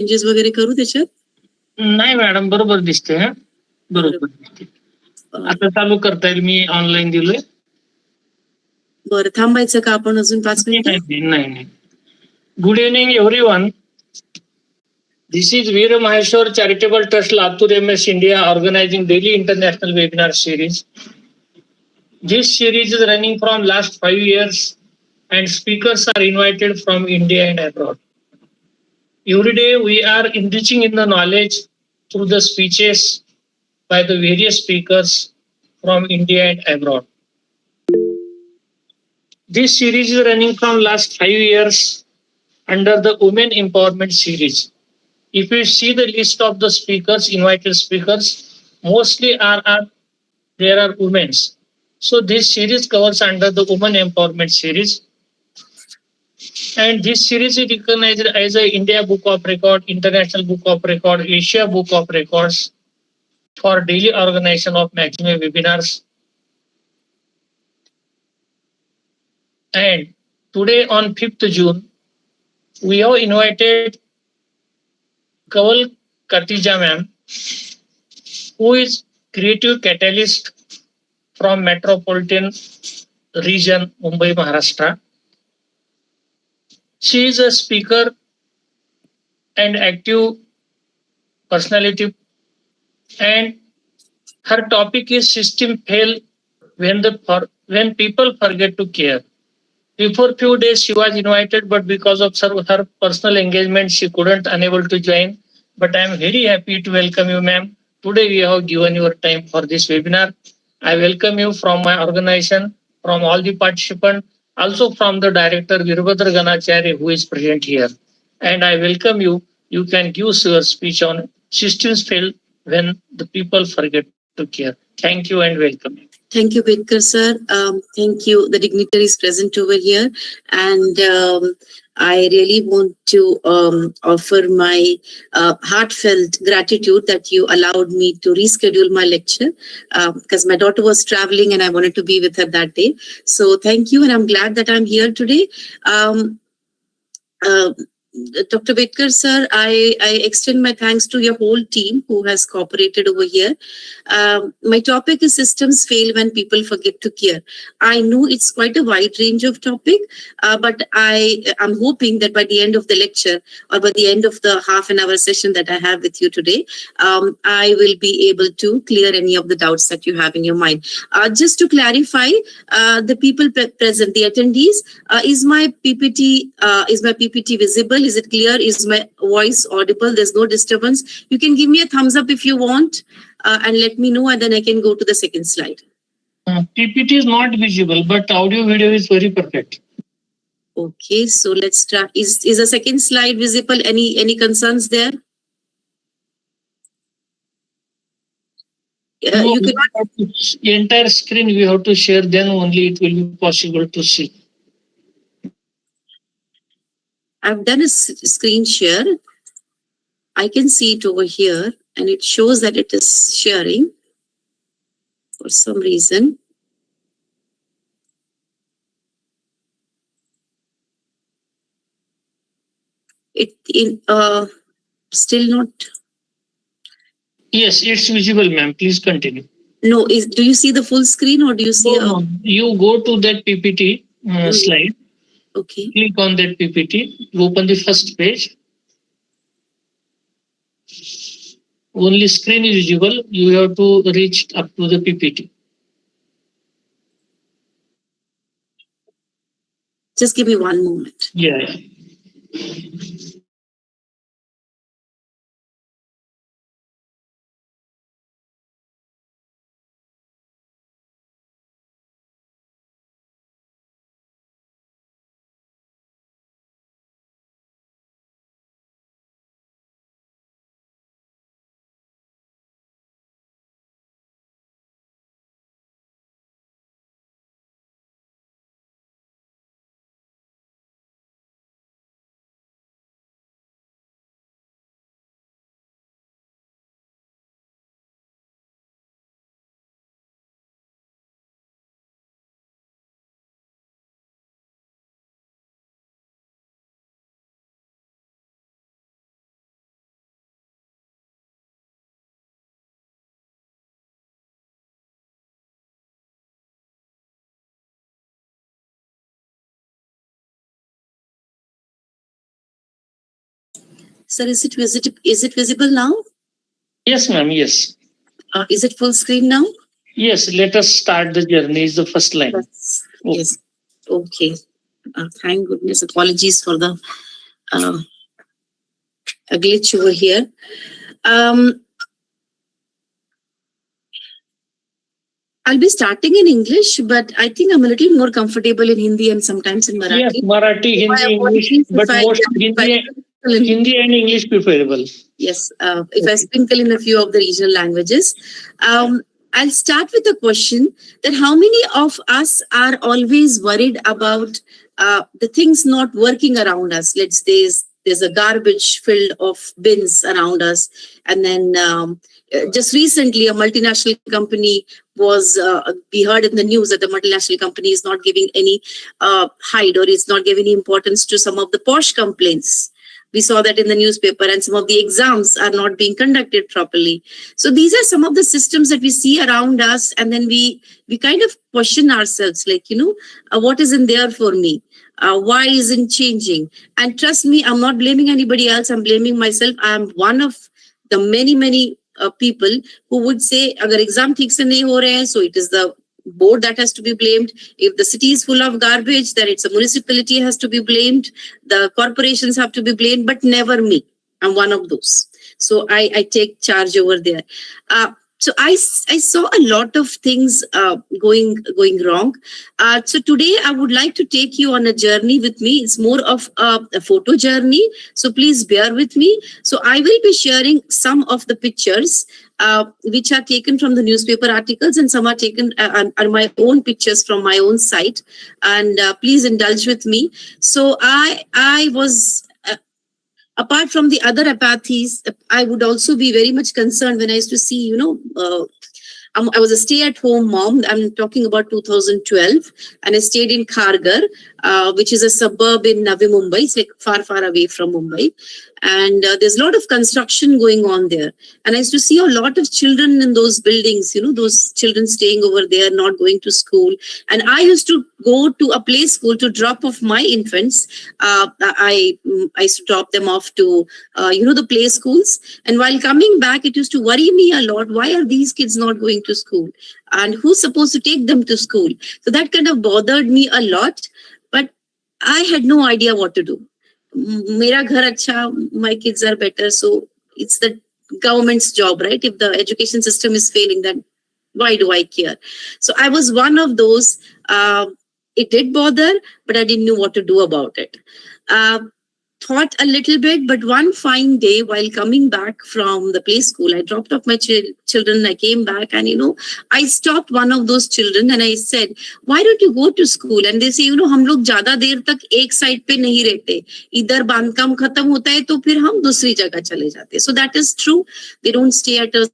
Changes वगैरे करू त्याच्यात? नाही मॅडम, बरोबर दिसते. हा बरोबर दिसते. आता चालू करता येईल, मी ऑनलाईन दिलोय. बरं, थांबायचं का आपण अजून 5 मिनिटं? नाही. Good evening everyone. This is Veer Maheshwar Charitable Trust Latur MS India organizing daily international webinar series. This series is running from last 5 years and speakers are invited from India and abroad. Every day we are enriching in the knowledge through the speeches by the various speakers from India and abroad. This series is running from last 5 years under the Women Empowerment Series. If you see the list of the speakers, invited speakers, mostly there are women. So this series covers under the Women Empowerment Series. And this series is recognized as a India Book of Record, International Book of Record, Asia Book of Records for daily organization of maximum webinars. And today on 5th June, we have invited Kaval Katija ma'am, who is creative catalyst from Metropolitan region, Mumbai, Maharashtra. She is a speaker and active personality, and her topic is system fail when people forget to care. Before few days she was invited, but because of her personal engagement, she couldn't unable to join. But I am very happy to welcome you, ma'am. Today we have given your time for this webinar. I welcome you from my organization, from all the participants, also from the director Virbhadra Ganachari, who is present here. And I welcome you. You can give your speech on systems fail when the people forget to care. Thank you and welcome. Thank you, BETKAR sir. Thank you, the dignitaries present over here. And I really want to offer my heartfelt gratitude that you allowed me to reschedule my lecture because my daughter was traveling and I wanted to be with her that day. So thank you, and I'm glad that I'm here today. Dr. BETKAR sir, I extend my thanks to your whole team who has cooperated over here. My topic is systems fail when people forget to care. I know it's quite a wide range of topic, but I'm hoping that by the end of the lecture or by the end of the half-an-hour session that I have with you today, I will be able to clear any of the doubts that you have in your mind. Just to clarify, the people present, the attendees, is my PPT visible? Is it clear? Is my voice audible? There's no disturbance. You can give me a thumbs up if you want and let me know, and then I can go to the second slide. PPT is not visible, but audio video is very perfect. Okay, so let's try. Is the second slide visible? Any concerns there? You cannot. The entire screen we have to share, then only it will be possible to see. I've done a screen share. I can see it over here, and it shows that it is sharing for some reason. Still not. Yes, it's visible, ma'am. Please continue. No, do you see the full screen or do you see? No. You go to that PPT slide. Okay. Click on that PPT. Open the first page. Only screen is visible. You have to reach up to the PPT. Just give me one moment. Yeah. Sir, is it visible now? Yes, ma'am. Yes. Is it full screen now? Yes. Let us start the journey. Is the first line. Yes. Yes. Okay. Thank goodness. Apologies for the a glitch over here. I'll be starting in English, but I think I'm a little more comfortable in Hindi and sometimes in Marathi. Yes, Marathi, Hindi, English, but most Hindi and English preferable. Yes, if I sprinkle in a few of the regional languages. I'll start with a question that how many of us are always worried about the things not working around us? Let's say there's a garbage filled of bins around us. And then just recently, a multinational company was, we heard in the news that the multinational company is not giving any hide or is not giving any importance to some of the posh complaints. We saw that in the newspaper, and some of the exams are not being conducted properly. So these are some of the systems that we see around us, and then we kind of question ourselves, like, what isn't there for me? Why isn't changing? And trust me, I'm not blaming anybody else. I'm blaming myself. I'm one of the many people who would say, "Agar exam theek se nahi ho rahe hain, so it is the board that has to be blamed. If the city is full of garbage, then it's a municipality has to be blamed. The corporations have to be blamed, but never me. I'm one of those. So I take charge over there." So I saw a lot of things going wrong. So today I would like to take you on a journey with me. It's more of a photo journey. So please bear with me. So I will be sharing some of the pictures which are taken from the newspaper articles, and some are taken are my own pictures from my own site. And please indulge with me. So I was. Apart from the other apathies, I would also be very much concerned when I used to see, I was a stay-at-home mom. I'm talking about 2012, and I stayed in Kharghar, which is a suburb in Navi Mumbai. It's like far away from Mumbai. And there's a lot of construction going on there. And I used to see a lot of children in those buildings, those children staying over there, not going to school. And I used to go to a play school to drop off my infants. I used to drop them off to, the play schools. And while coming back, it used to worry me a lot. Why are these kids not going to school? And who's supposed to take them to school? So that kind of bothered me a lot. But I had no idea what to do. Mera ghar acha, my kids are better. So it's the government's job, right? If the education system is failing, then why do I care? So I was one of those. It did bother, but I didn't know what to do about it. Thought a little bit, but one fine day while coming back from the play school, I dropped off my children. I came back and, I stopped one of those children and I said, "Why don't you go to school?" And they say, हम लोग ज़्यादा देर तक एक side पे नहीं रहते. इधर बांधकाम खत्म होता है तो फिर हम दूसरी जगह चले जाते. So that is true. They don't stay at a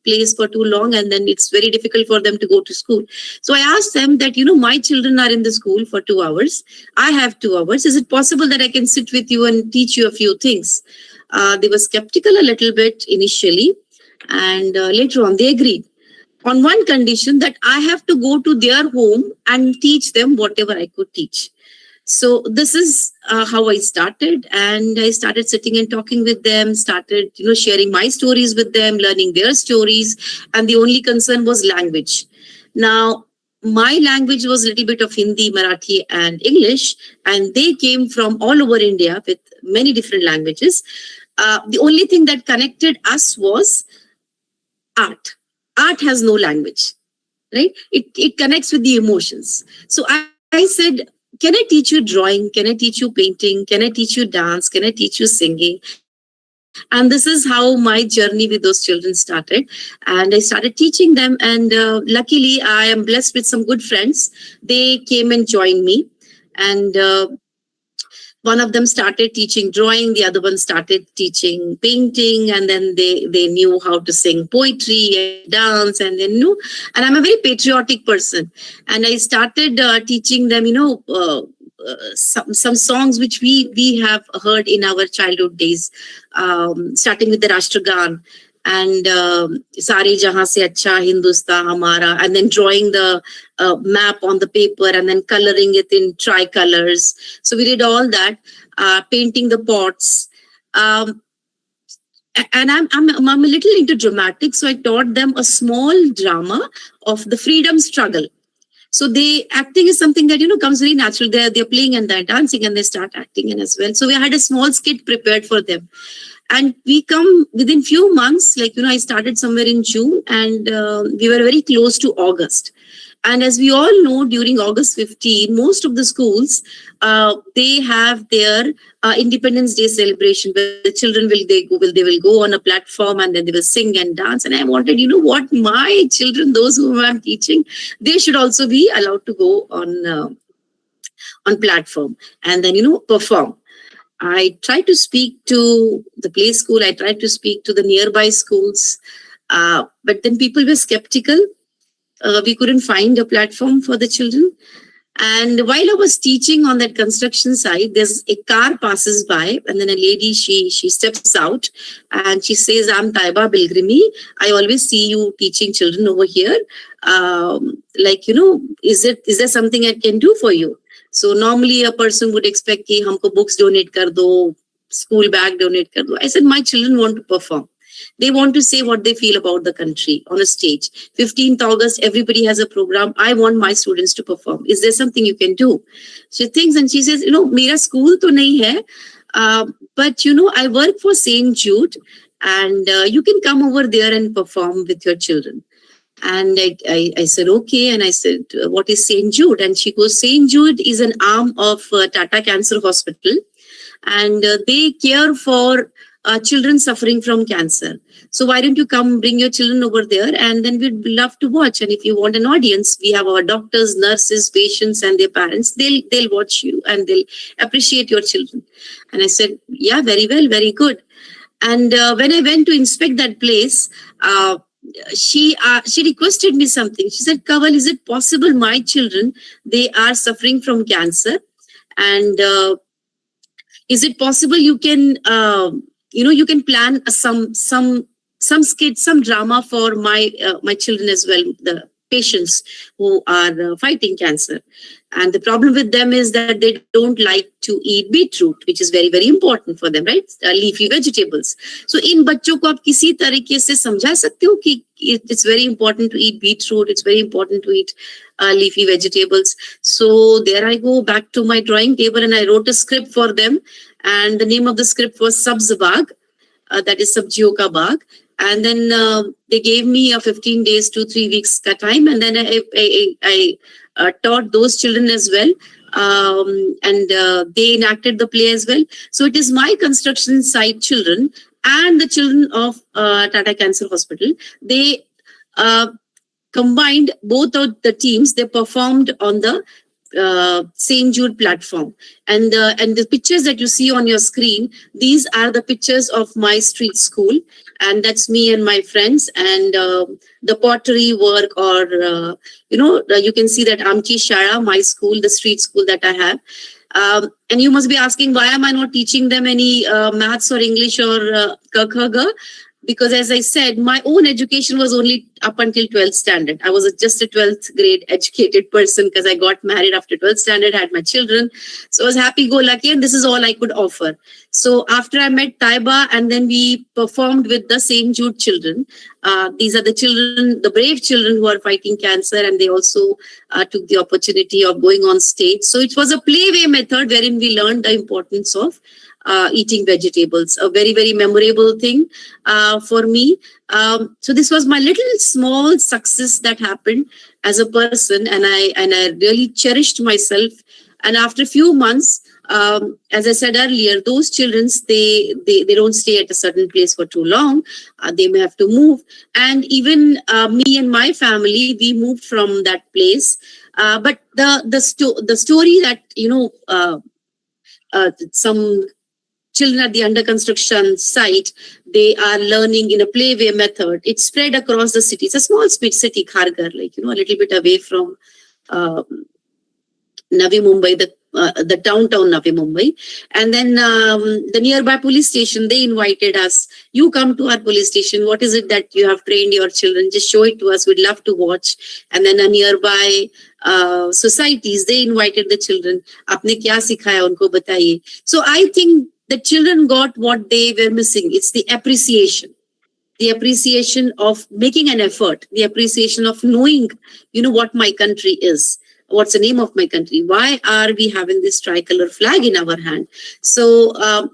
place for too long, and then it's very difficult for them to go to school. So I asked them that, my children are in the school for 2 hours. I have 2 hours. Is it possible that I can sit with you and teach you a few things? They were skeptical a little bit initially, and later on they agreed on one condition, that I have to go to their home and teach them whatever I could teach. So this is how I started, and I started sitting and talking with them, started, sharing my stories with them, learning their stories. And the only concern was language. Now, my language was a little bit of Hindi, Marathi, and English, and they came from all over India with many different languages. The only thing that connected us was art. Art has no language, right? It connects with the emotions. So I said, can I teach you drawing? Can I teach you painting? Can I teach you dance? Can I teach you singing? And this is how my journey with those children started. And I started teaching them. And luckily, I am blessed with some good friends. They came and joined me. And one of them started teaching drawing. The other one started teaching painting. And then they knew how to sing poetry and dance. And then, and I'm a very patriotic person. And I started teaching them, some songs which we have heard in our childhood days, starting with the Rashtragan and Sare Jahan Se Acha Hindustan Hamara, and then drawing the map on the paper and then coloring it in tricolors. So we did all that, painting the pots. and I'm a little into dramatics, so I taught them a small drama of the freedom struggle. So they acting is something that comes very natural. They're playing and they're dancing and they start acting in as well. So we had a small skit prepared for them, and we come within few months. I started somewhere in June, and we were very close to August. And as we all know, during August 15, most of the schools they have their Independence Day celebration, where the children will go on a platform and then they will sing and dance. And I wanted, what, my children, those whom I'm teaching, they should also be allowed to go on platform and then perform. I tried to speak to the play school. I tried to speak to the nearby schools, but then people were skeptical. We couldn't find a platform for the children. And while I was teaching on that construction site, there's a car passes by, and then a lady, she steps out and she says, "I'm Taiba Bilgrimi. I always see you teaching children over here. Is there something I can do for you?" So normally a person would expect कि हमको books donate कर दो, school bag donate कर दो. I said, my children want to perform. They want to say what they feel about the country on a stage. 15th August, everybody has a program. I want my students to perform. Is there something you can do? She thinks and she says, मेरा school तो नहीं है, but I work for St. Jude, and you can come over there and perform with your children. And I said, okay. And I said, what is St. Jude? And she goes, St. Jude is an arm of Tata Cancer Hospital, and they care for children suffering from cancer. So why don't you come bring your children over there, and then we'd love to watch. And if you want an audience, we have our doctors, nurses, patients, and their parents. They'll watch you and they'll appreciate your children. And I said, yeah, very well, very good. And when I went to inspect that place, she requested me something. She said, Kaval, is it possible my children, they are suffering from cancer, and is it possible you can you can plan some skit, some drama for my children as well, the patients who are fighting cancer. And the problem with them is that they don't like to eat beetroot, which is very, very important for them, right? Leafy vegetables. So in बच्चों को आप किसी तरीके से समझा सकते हो कि it's very important to eat beetroot, it's very important to eat leafy vegetables. So there I go back to my drawing table and I wrote a script for them. And the name of the script was Sabz Bagh, that is Sabjiyon ka Bagh. And then they gave me a 15 days to 3 weeks ka time. And then I taught those children as well. And they enacted the play as well. So it is my construction site children and the children of Tata Cancer Hospital. They combined both of the teams. They performed on the St. Jude platform. And the pictures that you see on your screen, these are the pictures of my street school. And that's me and my friends. And the pottery work, or, you can see that Amchi Shara, my school, the street school that I have. And you must be asking, why am I not teaching them any maths or English or Kakhaga? Because as I said, my own education was only up until 12th standard. I was just a 12th grade educated person because I got married after 12th standard, had my children. So I was happy-go-lucky, and this is all I could offer. So after I met Taiba, and then we performed with the St. Jude children. These are the children, the brave children who are fighting cancer, and they also took the opportunity of going on stage. So it was a playway method wherein we learned the importance of eating vegetables, a very, very memorable thing for me. So this was my little small success that happened as a person, and I really cherished myself. And after a few months, as I said earlier, those children, they don't stay at a certain place for too long. They may have to move. And even me and my family, we moved from that place. But the story that, some children at the under construction site, they are learning in a playway method. It's spread across the city. It's a small city, Kharghar, a little bit away from Navi Mumbai, the downtown Navi Mumbai. And then the nearby police station, they invited us. You come to our police station. What is it that you have trained your children? Just show it to us. We'd love to watch. And then a nearby societies, they invited the children. Aapne kya sikhaya, unko bataiye. So I think the children got what they were missing. It's the appreciation of making an effort, the appreciation of knowing, what my country is. What's the name of my country? Why are we having this tricolor flag in our hand? So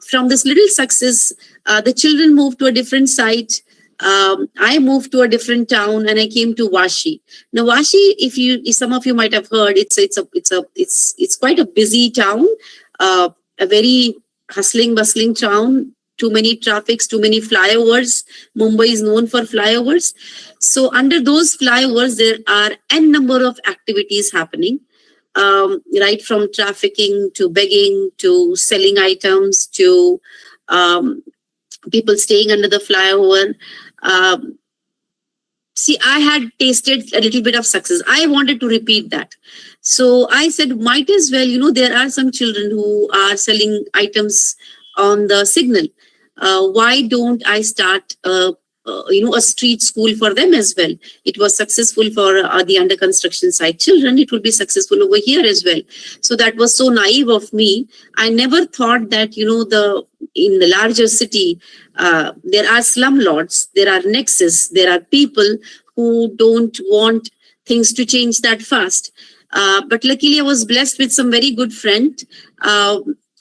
from this little success, the children moved to a different site. I moved to a different town and I came to Vashi. Now Vashi, if some of you might have heard, it's quite a busy town, a very hustling, bustling town. Too many traffics, too many flyovers. Mumbai is known for flyovers. So under those flyovers, there are n number of activities happening, right from trafficking to begging to selling items to people staying under the flyover. See, I had tasted a little bit of success. I wanted to repeat that. So I said, might as well, there are some children who are selling items on the signal. Why don't I start, a street school for them as well? It was successful for the under construction site children. It will be successful over here as well. So that was so naive of me. I never thought that, in the larger city, there are slumlords, there are nexus, there are people who don't want things to change that fast. But luckily, I was blessed with some very good friends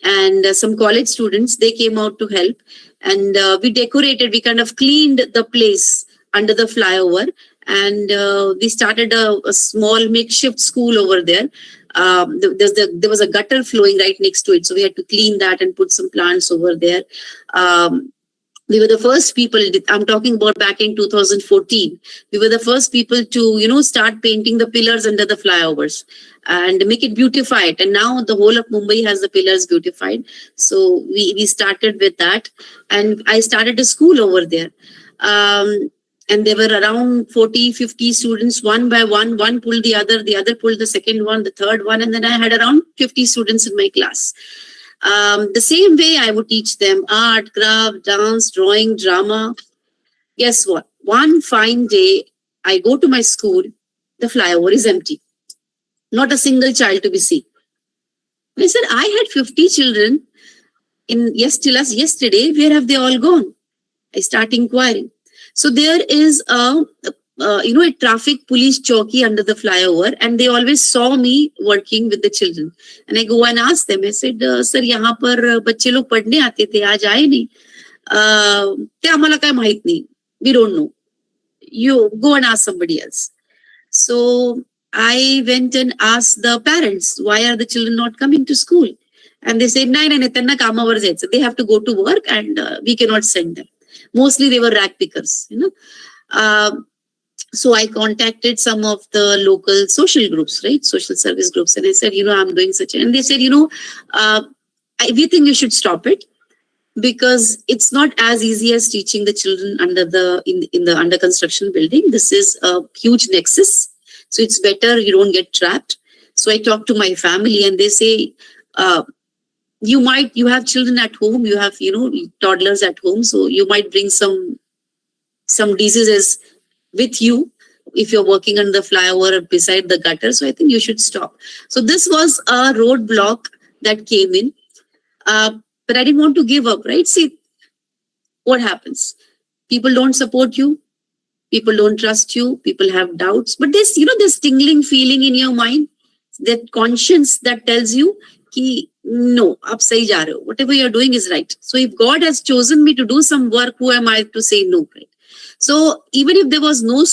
and some college students. They came out to help, and we kind of cleaned the place under the flyover, and we started a small makeshift school over there. There was a gutter flowing right next to it, so we had to clean that and put some plants over there. We were the first people, I'm talking about back in 2014, we were the first people to, start painting the pillars under the flyovers and make it beautified. And now the whole of Mumbai has the pillars beautified. So we started with that, and I started a school over there. And there were around 40, 50 students, one by one pulled the other pulled the second one, the third one, and then I had around 50 students in my class. The same way I would teach them art, craft, dance, drawing, drama. Guess what? One fine day, I go to my school, the flyover is empty. Not a single child to be seen. I said, I had 50 children till us yesterday. Where have they all gone? I start inquiring. So there is a traffic police chowki under the flyover, and they always saw me working with the children. And I go and ask them, I said, sir, यहाँ पर बच्चे लोग पढ़ने आते थे, आज आए नहीं. ते आम्हाला काय माहित नाही. We don't know. You go and ask somebody else. So I went and asked the parents, why are the children not coming to school? And they said, नाही, त्यांना कामावर जायचं. They have to go to work, and we cannot send them. Mostly they were rag pickers, So I contacted some of the local social groups, right? Social service groups. And I said, I'm doing such. And they said, we think you should stop it, because it's not as easy as teaching the children in the under construction building. This is a huge nexus. So it's better you don't get trapped. So I talked to my family, and they say, you have children at home, you have, toddlers at home. So you might bring some diseases with you if you're working on the flyover beside the gutter. So I think you should stop. So this was a roadblock that came in. But I didn't want to give up, right? See, what happens? People don't support you. People don't trust you. People have doubts. But there's, this tingling feeling in your mind, that conscience that tells you, no, aap sahi ja rahe ho. Whatever you're doing is right. So if God has chosen me to do some work, who am I to say no, right? So even if there was no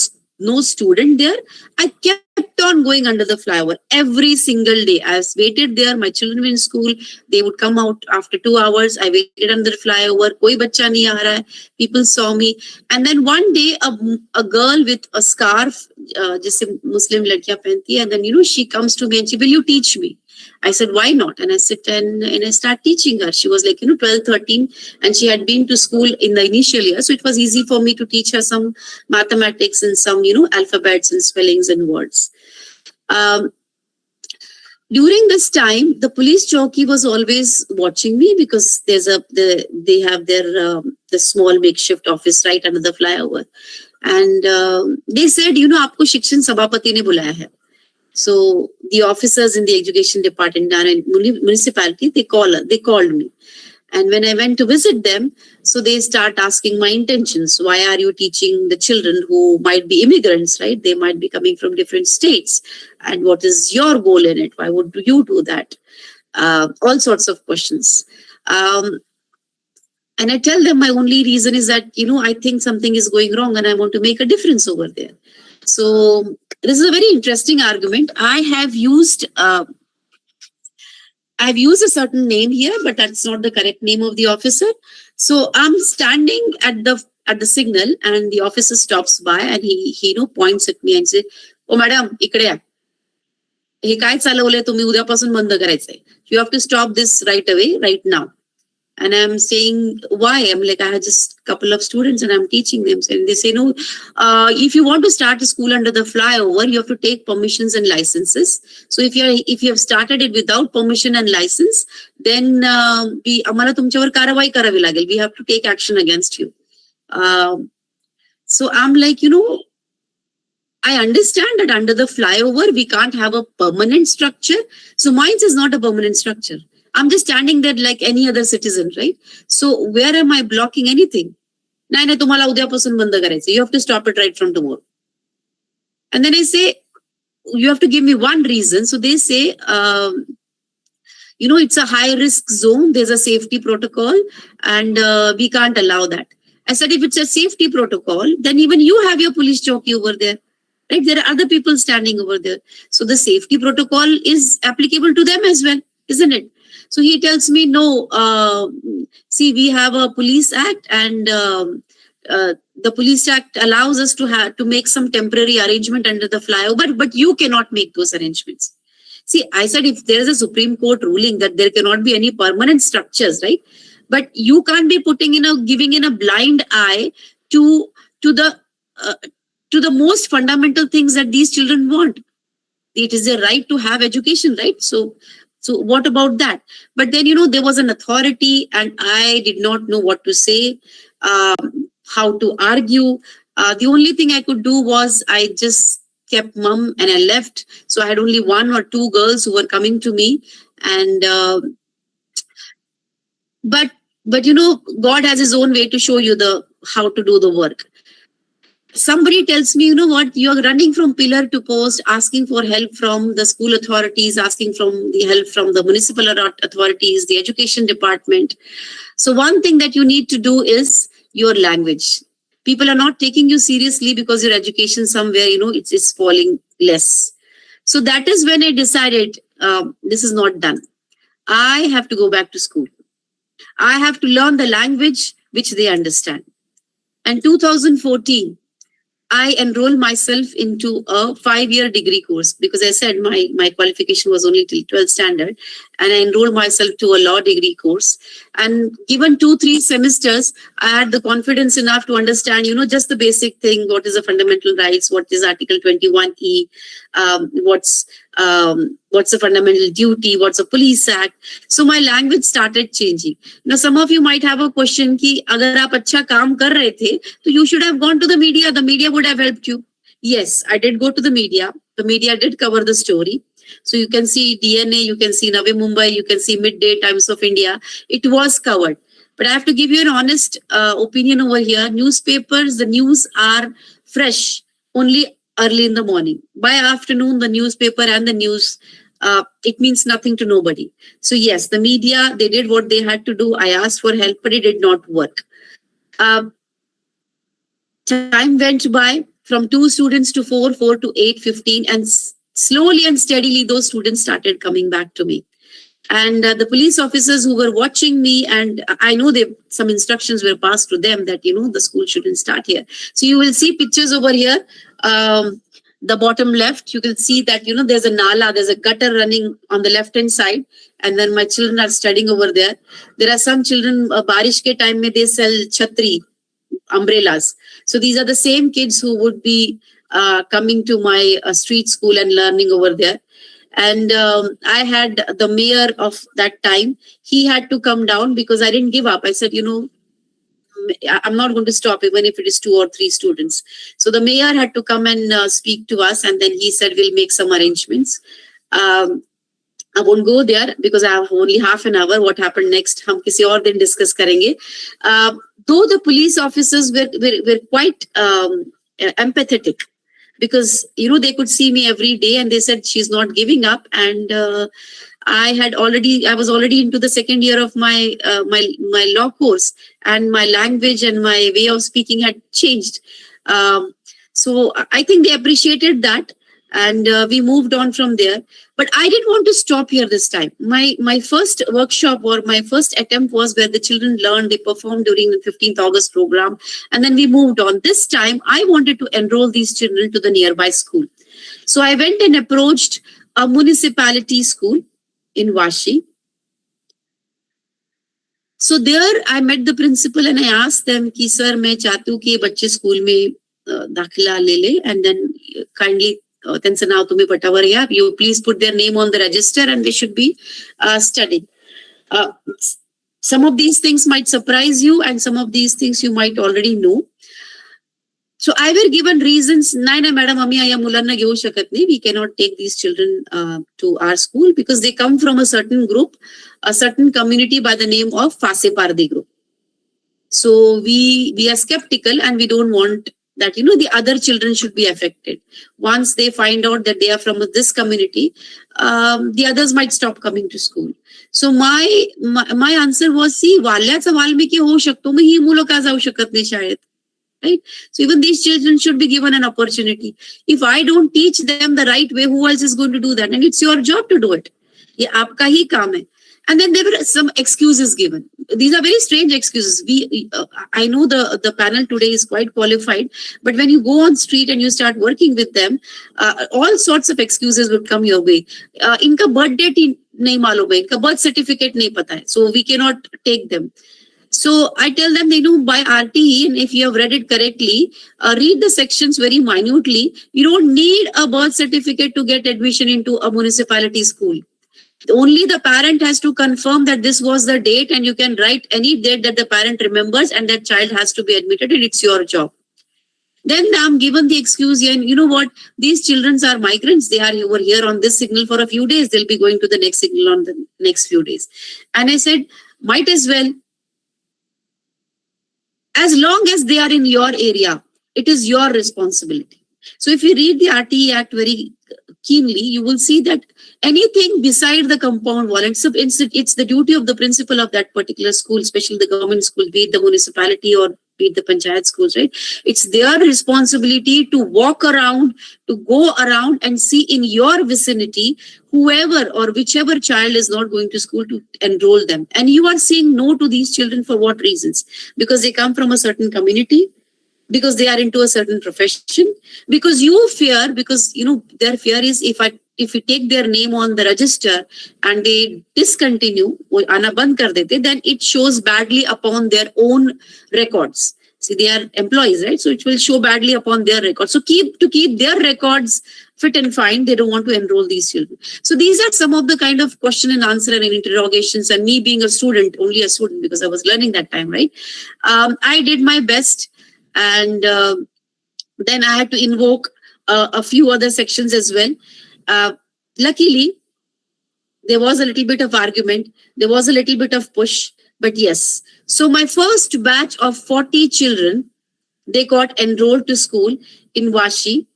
student there, I kept on going under the flyover every single day. I was waited there. My children were in school. They would come out after 2 hours. I waited under the flyover. Koi bacha nahi aa raha hai. People saw me. And then one day, a girl with a scarf, jaise Muslim ladkiyan pehnti hai, and then, she comes to me and she, will you teach me? I said, why not? And I sit and I start teaching her. She was like, 12, 13, and she had been to school in the initial year. So it was easy for me to teach her some mathematics and some, alphabets and spellings and words. During this time, the police chowki was always watching me, because they have their the small makeshift office right under the flyover. And they said, aapko Shikshan Sabhapati ne bulaya hai. So the officers in the education department and municipality, they called me. And when I went to visit them, so they start asking my intentions. Why are you teaching the children who might be immigrants, right? They might be coming from different states. And what is your goal in it? Why would you do that? All sorts of questions. And I tell them my only reason is that, I think something is going wrong and I want to make a difference over there. So this is a very interesting argument. I've used a certain name here, but that's not the correct name of the officer. So I'm standing at the signal, and the officer stops by and he points at me and says, "Oh, madam, ikde ya. हे काय चालवलंय तुम्ही उद्यापासून बंद करायचंय. You have to stop this right away, right now." And I'm saying, why? I'm like, I have just a couple of students and I'm teaching them. And they say, no, if you want to start a school under the flyover, you have to take permissions and licenses. So if you have started it without permission and license, then आम्हाला तुमच्यावर कारवाई करावी लागेल. We have to take action against you. So I'm like, I understand that under the flyover, we can't have a permanent structure. So mine is not a permanent structure. I'm just standing there like any other citizen, right? So where am I blocking anything? नाही तुम्हाला उद्यापासून बंद करायचं. You have to stop it right from tomorrow. And then I say, you have to give me one reason. So they say, it's a high risk zone. There's a safety protocol and we can't allow that. I said, if it's a safety protocol, then even you have your police jockey over there. Right? There are other people standing over there. So the safety protocol is applicable to them as well, isn't it? So he tells me, no, see, we have a police act and the police act allows us to make some temporary arrangement under the flyover, but you cannot make those arrangements. See, I said, if there is a Supreme Court ruling that there cannot be any permanent structures, right? But you can't be giving in a blind eye to the most fundamental things that these children want. It is their right to have education, right? So what about that? But then, there was an authority and I did not know what to say, how to argue. The only thing I could do was I just kept mum and I left. So I had only one or two girls who were coming to me. And, but God has his own way to show you how to do the work. Somebody tells me, what, you're running from pillar to post, asking for help from the school authorities, asking from the help from the municipal authorities, the education department. So one thing that you need to do is your language. People are not taking you seriously because your education somewhere, it's falling less. So that is when I decided this is not done. I have to go back to school. I have to learn the language which they understand. And 2014, I enrolled myself into a 5-year degree course because I said my qualification was only till 12th standard, and I enrolled myself to a law degree course. And given 2-3 semesters, I had the confidence enough to understand, just the basic thing: what is the fundamental rights, what is Article 21E, what's a fundamental duty, what's a police act. So my language started changing. Now some of you might have a question ki agar aap acha kaam kar rahe the, so you should have gone to the media. The media would have helped you. Yes, I did go to the media. The media did cover the story. So you can see DNA, you can see Navi Mumbai, you can see Midday, Times of India. It was covered. But I have to give you an honest opinion over here. Newspapers, the news are fresh only early in the morning. By afternoon, the newspaper and the news, it means nothing to nobody. So yes, the media, they did what they had to do. I asked for help, but it did not work. Time went by from 2 students to 4 to 8, 15, and slowly and steadily those students started coming back to me. And the police officers who were watching me, and I know some instructions were passed to them that, the school shouldn't start here. So you will see pictures over here. The bottom left, you can see that, there's a nala, there's a gutter running on the left-hand side. And then my children are studying over there. There are some children, barish ke time mein, they sell chhatri, umbrellas. So these are the same kids who would be coming to my street school and learning over there. And I had the mayor of that time. He had to come down because I didn't give up. I said, I'm not going to stop even if it is 2 or 3 students. So the mayor had to come and speak to us. And then he said, we'll make some arrangements. I won't go there because I have only half an hour. What happened next, हम किसी और दिन discuss करेंगे. Though the police officers were quite empathetic, because they could see me every day and they said she's not giving up, and I was already into the second year of my law course, and my language and my way of speaking had changed. So I think they appreciated that, and we moved on from there. But I didn't want to stop here this time. My first workshop or my first attempt was where the children learned, they performed during the 15th August program, and then we moved on. This time, I wanted to enroll these children to the nearby school. So I went and approached a municipality school in Vashi. So there I met the principal and I asked them ki sir main chahti hu ki bacche school mein dakhila le le, and then kindly then now tumhe whatever you please put their name on the register and they should be studying. Some of these things might surprise you and some of these things you might already know. So I were given reasons. Naina madam, ami aya mulanna घेऊ शकत नाही. We cannot take these children to our school because they come from a certain group, a certain community by the name of Fase Parde group. So we are skeptical and we don't want that the other children should be affected. Once they find out that they are from this community, the others might stop coming to school. So my answer was, see, वाल्याचा Valmiki होऊ शकतो, मग ही मुलं का जाऊ शकत नाही शाळेत? Right? So even these children should be given an opportunity. If I don't teach them the right way, who else is going to do that? And it's your job to do it. ये आपका ही काम है. And then there were some excuses given. These are very strange excuses. I know the panel today is quite qualified, but when you go on street and you start working with them, all sorts of excuses would come your way. इनका birth date नहीं मालूम है, इनका birth certificate नहीं पता है, so we cannot take them. So I tell them, by RTE, and if you have read it correctly, read the sections very minutely. You don't need a birth certificate to get admission into a municipality school. Only the parent has to confirm that this was the date, and you can write any date that the parent remembers, and that child has to be admitted, and it's your job. Then I'm given the excuse here, and you know what? These children are migrants. They are over here on this signal for a few days. They'll be going to the next signal on the next few days. And I said, might as well. As long as they are in your area, it is your responsibility. So if you read the RTE Act very keenly, you will see that anything beside the compound wall, it's the duty of the principal of that particular school, especially the government school, be it the municipality or be it the panchayat schools, right? It's their responsibility to walk around, to go around and see in your vicinity whoever or whichever child is not going to school, to enroll them. And you are saying no to these children for what reasons? Because they come from a certain community, because they are into a certain profession, because you fear, because their fear is if you take their name on the register and they discontinue, आना बंद कर देते, then it shows badly upon their own records. See, they are employees, right? So it will show badly upon their records. So to keep their records fit and fine, they don't want to enroll these children. So these are some of the kind of question and answer and interrogations. And me being a student, only a student, because I was learning that time, right? I did my best. And then I had to invoke a few other sections as well. Luckily, there was a little bit of argument. There was a little bit of push. But yes, so my first batch of 40 children, they got enrolled to school in Vashi,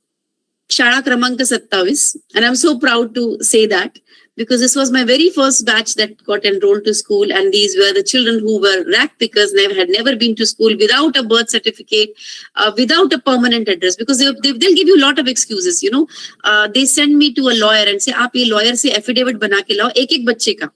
Shara Kramank 27. And I'm so proud to say that, because this was my very first batch that got enrolled to school. And these were the children who were rack pickers, had never been to school, without a birth certificate, without a permanent address, because they'll give you a lot of excuses. They send me to a lawyer and say, "Aap ye lawyer se affidavit bana ke lao, ek bacche ka,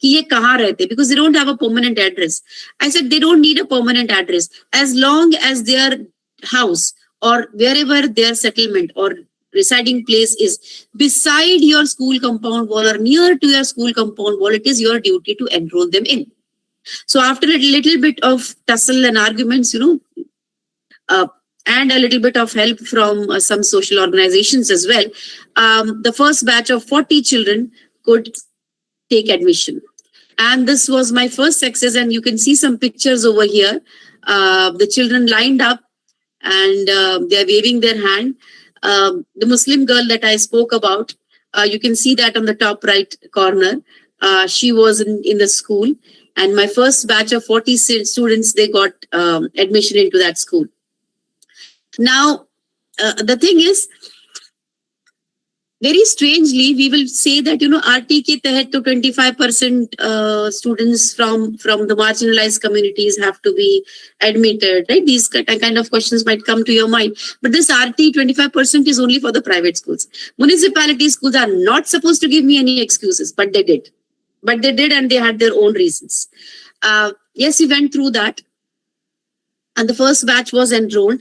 कि ये कहाँ रहते," because they don't have a permanent address. I said they don't need a permanent address as long as their house or wherever their settlement or residing place is beside your school compound wall or near to your school compound wall, it is your duty to enroll them in. So after a little bit of tussle and arguments, and a little bit of help from some social organizations as well, the first batch of 40 children could take admission. And this was my first success. And you can see some pictures over here. The children lined up and they're waving their hand. The Muslim girl that I spoke about, You can see that on the top right corner. She was in the school, and my first batch of 40 students, they got admission into that school. Now, the thing is, very strangely, we will say that, RT ke tehet to 25% students from the marginalized communities have to be admitted, right? These kind of questions might come to your mind. But this RT 25% is only for the private schools. Municipality schools are not supposed to give me any excuses, but they did. But they did, and they had their own reasons. Yes, we went through that. And the first batch was enrolled.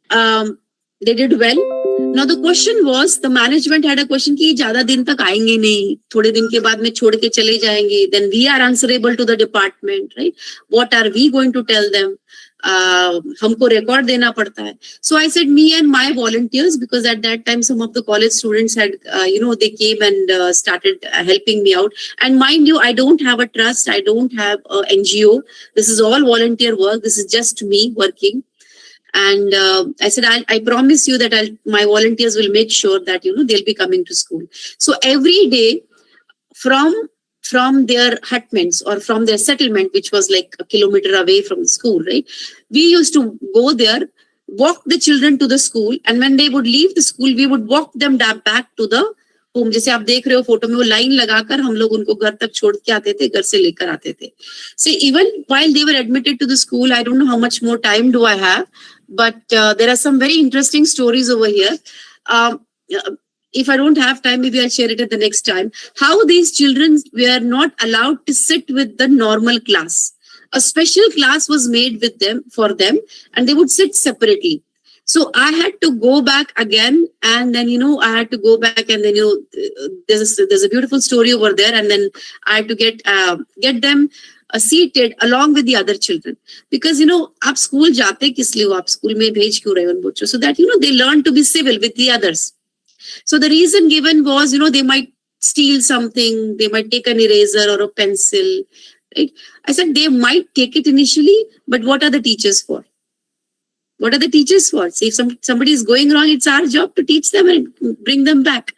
They did well. Now the question was, the management had a question कि ज़्यादा दिन तक आएंगे नहीं, थोड़े दिन के बाद में छोड़ के चले जाएंगे. Then we are answerable to the department, right? What are we going to tell them? हमको record देना पड़ता है. So I said, me and my volunteers, because at that time some of the college students had, they came and started helping me out. And mind you, I don't have a trust. I don't have a NGO. This is all volunteer work. This is just me working. And I said, I promise you that my volunteers will make sure that, they'll be coming to school. So every day from their hutments or from their settlement, which was like a kilometer away from the school, right? We used to go there, walk the children to the school. And when they would leave the school, we would walk them back to the home. जैसे आप देख रहे हो photo में, वो line लगाकर हम लोग उनको घर तक छोड़ के आते थे, घर से लेकर आते थे. So even while they were admitted to the school, I don't know how much more time do I have, but there are some very interesting stories over here. If I don't have time, maybe I'll share it at the next time. How these children were not allowed to sit with the normal class. A special class was made with them for them, and they would sit separately. So I had to go back again, and then, I had to go back, and then, there's a beautiful story over there, and then I had to get them seated along with the other children. Because, आप school जाते किस लिए हो, आप school में भेज क्यों रहे हो उन बच्चों? So that, they learn to be civil with the others. So the reason given was, they might steal something, they might take an eraser or a pencil, right? I said, they might take it initially, but what are the teachers for? What are the teachers for? See, if somebody is going wrong, it's our job to teach them and bring them back.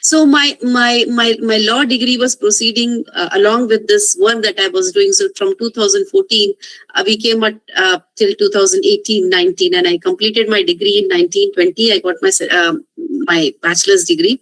So my law degree was proceeding along with this work that I was doing. So from 2014, we came at till 2018-19, and I completed my degree in 1920. I got my bachelor's degree.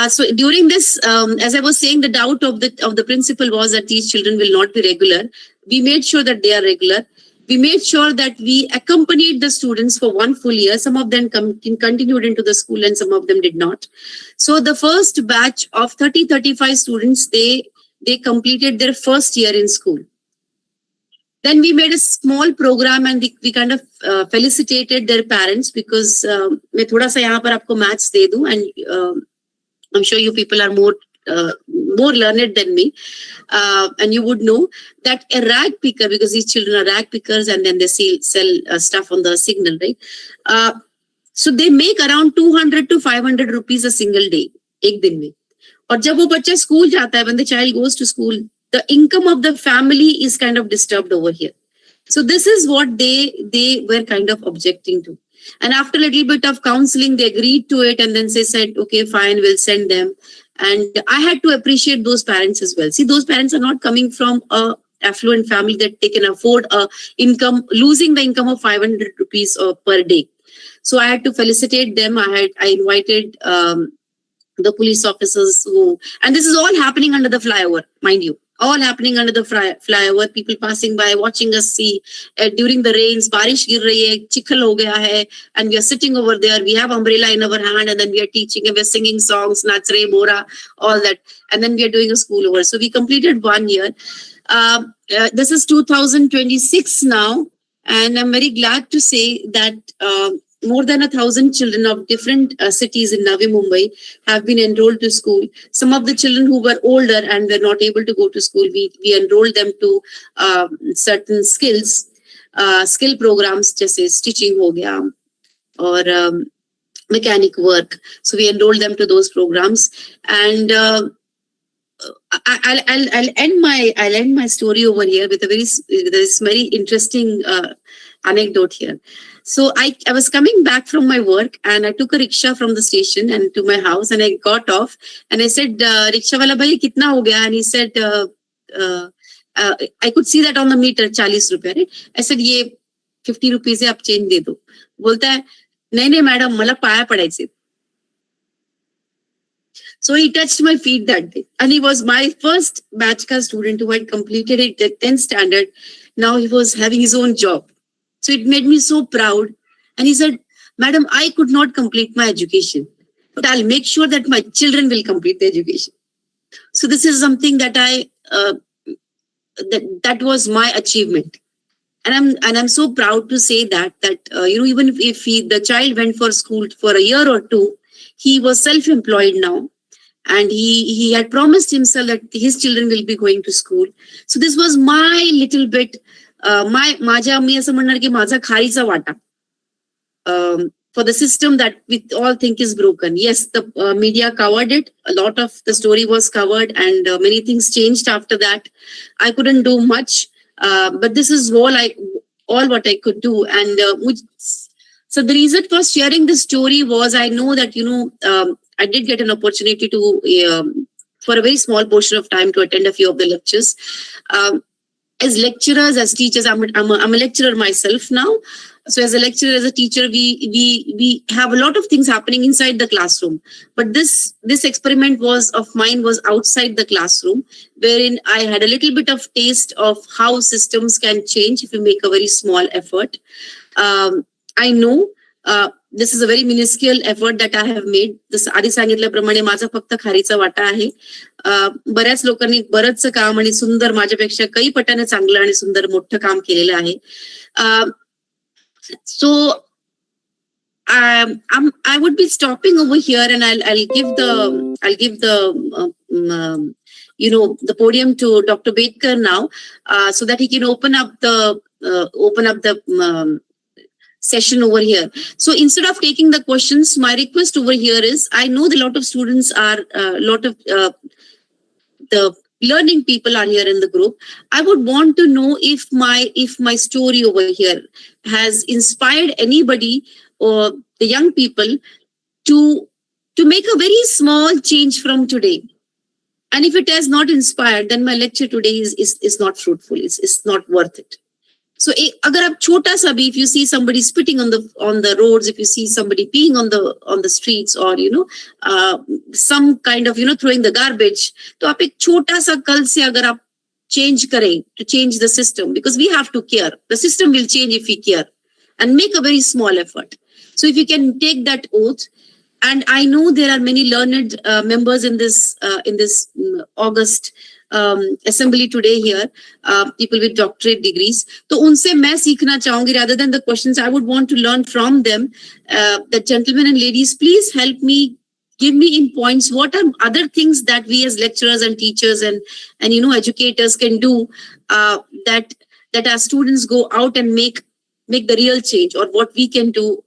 So during this, as I was saying, the doubt of the principal was that these children will not be regular. We made sure that they are regular. We made sure that we accompanied the students for 1 full year. Some of them continued into the school and some of them did not. So the first batch of 30-35 students, they completed their first year in school. Then we made a small program, and we kind of felicitated their parents, because मैं थोड़ा सा यहाँ पर आपको maths दे दूँ, and I'm sure you people are more learned than me, and you would know that a rag picker, because these children are rag pickers, and then they sell stuff on the signal, right? So they make around 200 to 500 rupees a single day, एक दिन में. और जब वो बच्चा school जाता है, when the child goes to school, the income of the family is kind of disturbed over here. So this is what they were kind of objecting to. And after a little bit of counseling, they agreed to it, and then they said, okay, fine, we'll send them. And I had to appreciate those parents as well. See, those parents are not coming from a affluent family that they can afford losing the income of 500 rupees per day. So I had to felicitate them. I invited the police officers and this is all happening under the flyover, mind you. All happening under the flyover, people passing by, watching us see. During the rains, बारिश गिर रही है, चिखल हो गया है, and we are sitting over there. We have umbrella in our hand, and then we are teaching, and we are singing songs, Nachre, Bora, all that. And then we are doing a school over. So we completed 1 year. This is 2026 now, and I'm very glad to say that more than 1,000 children of different cities in Navi Mumbai have been enrolled to school. Some of the children who were older and were not able to go to school, we enrolled them to certain skill programs, जैसे stitching हो गया or mechanic work. So we enrolled them to those programs. And I'll end my story over here with this very interesting anecdote here. So I was coming back from my work and I took a rickshaw from the station and to my house and I got off and I said, rickshaw wala bhai, kitna ho gaya? And he said, uh, I could see that on the meter, 40 rupees. Right? I said, ye 50 rupees hai, aap change de do. Bolta hai, nahi, madam, mala paya padayche. So he touched my feet that day. And he was my first BETKAR student who had completed it at 10th standard. Now he was having his own job. So it made me so proud. And he said, Madam, I could not complete my education, but I'll make sure that my children will complete their education. So this is something that that was my achievement. And I'm so proud to say that even if the child went for school for a year or two, he was self-employed now. And he had promised himself that his children will be going to school. So this was my little bit, माझ्या मी असं म्हणणार की माझा खारीचा वाटा for the system that we all think is broken. Yes, the media covered it. A lot of the story was covered and many things changed after that. I couldn't do much, but this is all what I could do. And so the reason for sharing this story was I know that, I did get an opportunity to, for a very small portion of time, to attend a few of the lectures. As lecturers, as teachers, I'm a lecturer myself now. So as a lecturer, as a teacher, we have a lot of things happening inside the classroom. But this experiment of mine was outside the classroom, wherein I had a little bit of taste of how systems can change if you make a very small effort. I know this is a very minuscule effort that I have made. जसं आधी सांगितल्याप्रमाणे माझा फक्त खारीचा वाटा आहे. बऱ्याच लोकांनी बरंचसं काम आणि सुंदर माझ्यापेक्षा काही पटाने चांगलं आणि सुंदर मोठं काम केलेलं आहे. So I would be stopping over here and I'll give the the podium to Dr. BETKAR now, so that he can open up the session over here. So instead of taking the questions, my request over here is, I know that a lot of students are, the learning people are here in the group. I would want to know if my story over here has inspired anybody or the young people to make a very small change from today. And if it has not inspired, then my lecture today is not fruitful. It's not worth it. So agar aap chota sa bhi, if you see somebody spitting on the roads, if you see somebody peeing on the streets, or some kind of throwing the garbage, to aap ek chota sa kal se agar aap change kare to change the system, because we have to care. The system will change if we care and make a very small effort. So if you can take that oath, and I know there are many learned members in this August assembly today here, people with doctorate degrees. तो उनसे मैं सीखना चाहूंगी, rather than the questions, I would want to learn from them. The gentlemen and ladies, please help me, give me in points what are other things that we as lecturers and teachers and educators can do, that our students go out and make the real change, or what we can do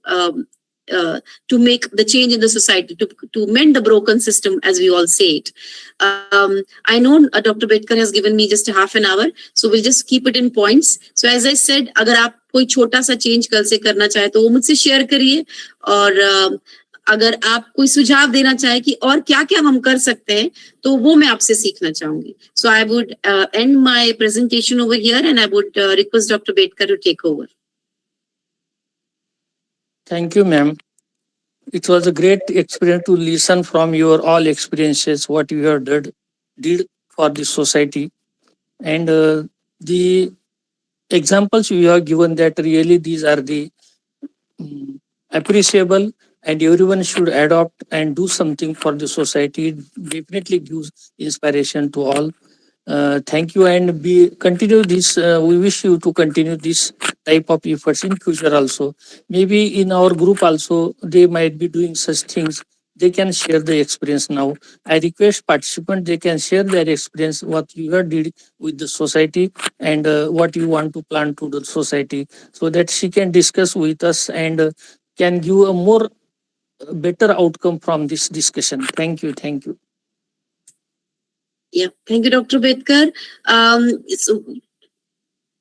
to make the change in the society, to mend the broken system, as we all say it. I know Dr. BETKAR has given me just a half an hour, so we'll just keep it in points. So as I said, अगर आप कोई छोटा सा change कल से करना चाहे तो वो मुझसे share करिए, और अगर आप कोई सुझाव देना चाहे कि और क्या क्या हम कर सकते हैं, तो वो मैं आपसे सीखना चाहूंगी. So I would end my presentation over here, and I would request Dr. BETKAR to take over. Thank you, ma'am. It was a great experience to listen from your all experiences, what you have did for the society, and the examples you have given, that really these are the appreciable, and everyone should adopt and do something for the society. It definitely gives inspiration to all. Thank you, and continue this. We wish you to continue this type of efforts in future also. Maybe in our group also, they might be doing such things. They can share the experience now. I request participants, they can share their experience, what you have did with the society, and what you want to plan to the society, so that she can discuss with us and can give a more better outcome from this discussion. Thank you. Thank you. Yeah, thank you, Dr. BETKAR.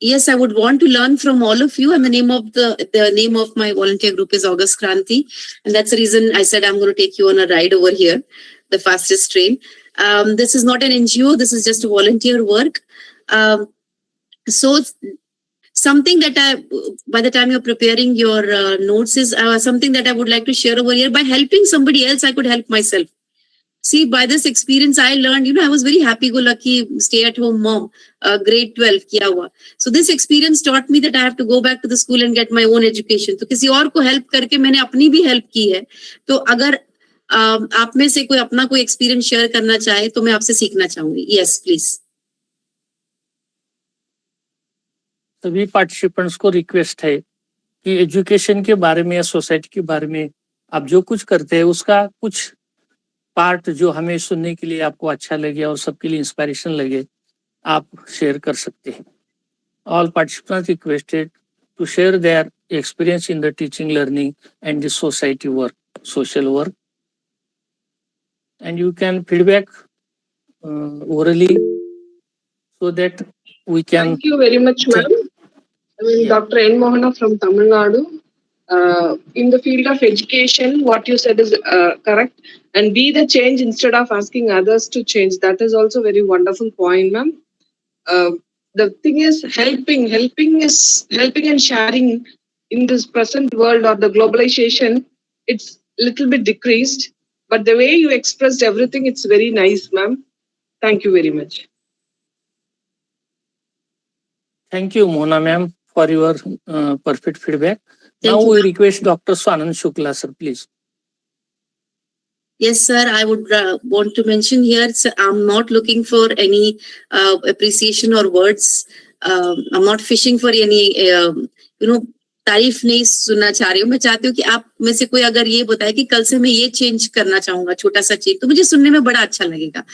Yes, I would want to learn from all of you. And the name of my volunteer group is August Kranti, and that's the reason I said I'm going to take you on a ride over here, the fastest train. This is not an NGO. This is just a volunteer work. So something that by the time you're preparing your notes is something that I would like to share over here. By helping somebody else, I could help myself. See, by this experience, I learned, I was very happy-go-lucky, stay-at-home mom, grade 12 किया हुआ. So this experience taught me that I have to go back to the school and get my own education. तो किसी और को help करके मैंने अपनी भी help की है. तो अगर आप में से कोई अपना कोई experience share करना चाहे, तो मैं आपसे सीखना चाहूंगी. Yes, please. सभी पार्टिसिपेंट्स को रिक्वेस्ट है कि एजुकेशन के बारे में या सोसाइटी के बारे में आप जो कुछ करते हैं उसका कुछ पार्ट जो हमें सुनने के लिए आपको अच्छा लगे और सबके लिए इंस्पिरेशन लगे, आप शेयर कर सकते हैं. All participants requested to share their experience in the teaching, learning and the society work, social work, and you can feedback orally so that we can. Thank you very much, ma'am. Dr. N. Mohana from Tamil Nadu. In the field of education, what you said is correct. And be the change instead of asking others to change. That is also very wonderful point, ma'am. The thing is helping and sharing in this present world or the globalization, it's little bit decreased. But the way you expressed everything, it's very nice, ma'am. Thank you very much. Thank you, Mona ma'am, for your perfect feedback. Now we request Dr. Swanand Shukla, sir, please. Yes, sir. I would want to mention here, sir, I'm not looking for any appreciation or words. I'm not fishing for any, तारीफ नहीं सुनना चाह रही हूँ. मैं चाहती हूँ कि आप में से कोई अगर ये बताए कि कल से मैं ये चेंज करना चाहूंगा, छोटा सा चेंज, तो मुझे सुनने में बड़ा अच्छा लगेगा.